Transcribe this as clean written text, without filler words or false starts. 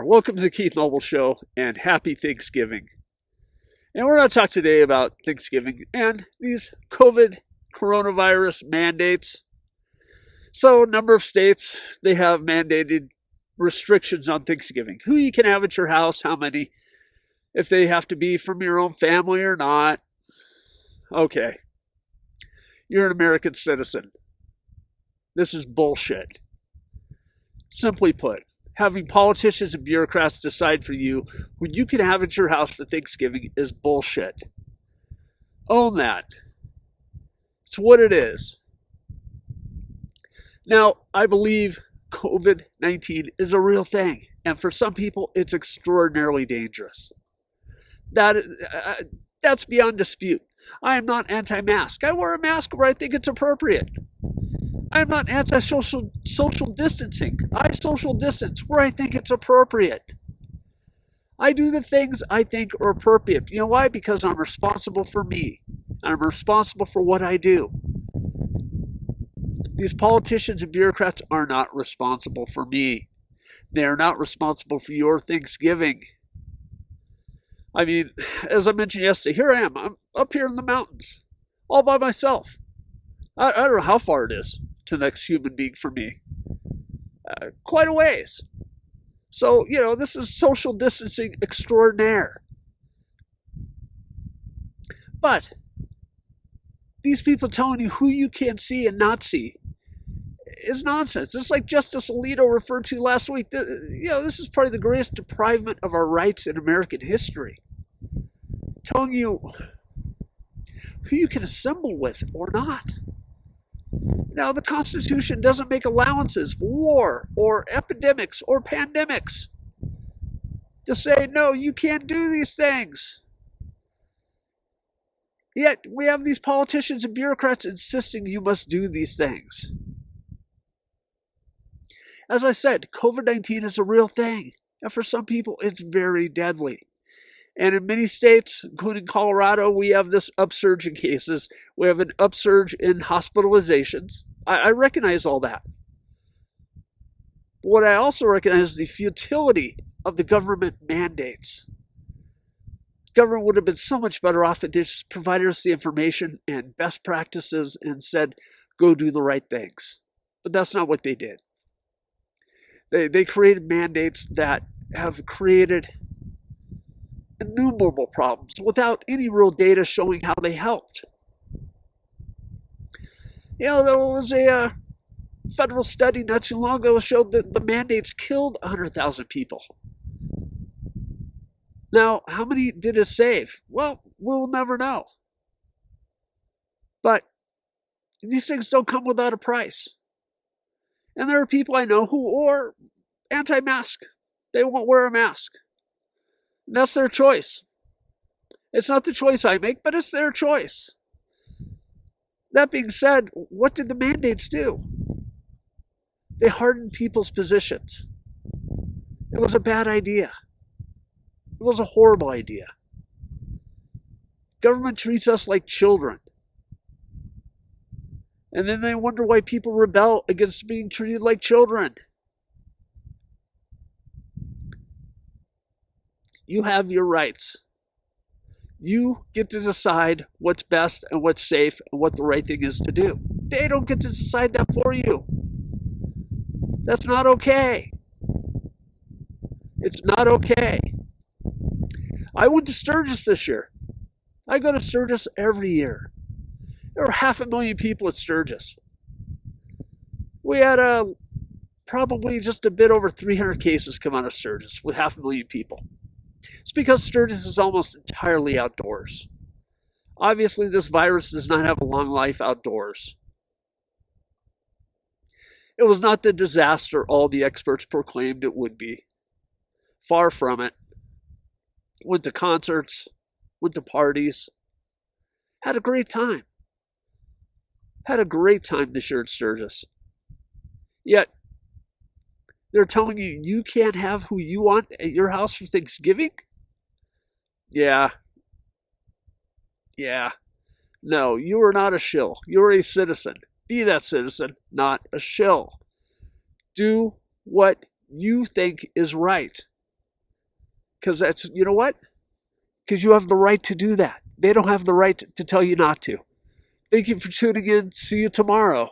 Welcome to the Keith Noble Show and happy Thanksgiving. And we're going to talk today about Thanksgiving and these coronavirus mandates. So, a number of states, they have mandated restrictions on Thanksgiving. Who you can have at your house, how many, if they have to be from your own family or not. Okay. You're an American citizen. This is bullshit. Simply put, having politicians and bureaucrats decide for you what you can have at your house for Thanksgiving is bullshit. Own that. It's what it is. Now, I believe COVID-19 is a real thing, and for some people, it's extraordinarily dangerous. That's beyond dispute. I am not anti-mask. I wear a mask where I think it's appropriate. I am not anti-social distancing. I social distance where I think it's appropriate. I do the things I think are appropriate. You know why? Because I'm responsible for me. I'm responsible for what I do. These politicians and bureaucrats are not responsible for me. They are not responsible for your Thanksgiving. I mean, as I mentioned yesterday, here I am. I'm up here in the mountains, all by myself. I don't know how far it is to the next human being for me. Quite a ways. So, this is social distancing extraordinaire. But these people telling you who you can see and not see is nonsense. It's like Justice Alito referred to last week. This is probably the greatest deprivement of our rights in American history. Telling you who you can assemble with or not. Now, the Constitution doesn't make allowances for war or epidemics or pandemics. To say, no, you can't do these things. Yet, we have these politicians and bureaucrats insisting you must do these things. As I said, COVID-19 is a real thing. And for some people, it's very deadly. And in many states, including Colorado, we have this upsurge in cases. We have an upsurge in hospitalizations. I recognize all that. But what I also recognize is the futility of the government mandates. Government would have been so much better off if they just provided us the information and best practices and said, go do the right things. But that's not what they did. They created mandates that have created innumerable problems without any real data showing how they helped. There was a federal study not too long ago that showed that the mandates killed 100,000 people. Now, how many did it save? Well, we'll never know. But these things don't come without a price. And there are people I know who are anti-mask. They won't wear a mask. And that's their choice. It's not the choice I make, but it's their choice. That being said, what did the mandates do? They hardened people's positions. It was a bad idea. It was a horrible idea. Government treats us like children. And then they wonder why people rebel against being treated like children. You have your rights. You get to decide what's best and what's safe and what the right thing is to do. They don't get to decide that for you. That's not okay. It's not okay. I went to Sturgis this year. I go to Sturgis every year. There were 500,000 people at Sturgis. We had probably just a bit over 300 cases come out of Sturgis with 500,000 people. It's because Sturgis is almost entirely outdoors. Obviously, this virus does not have a long life outdoors. It was not the disaster all the experts proclaimed it would be. Far from it. Went to concerts, went to parties, had a great time. Had a great time this year at Sturgis. Yet, they're telling you you can't have who you want at your house for Thanksgiving? Yeah. No, you are not a shill. You're a citizen. Be that citizen, not a shill. Do what you think is right. Because that's, you know what? Because you have the right to do that. They don't have the right to tell you not to. Thank you for tuning in. See you tomorrow.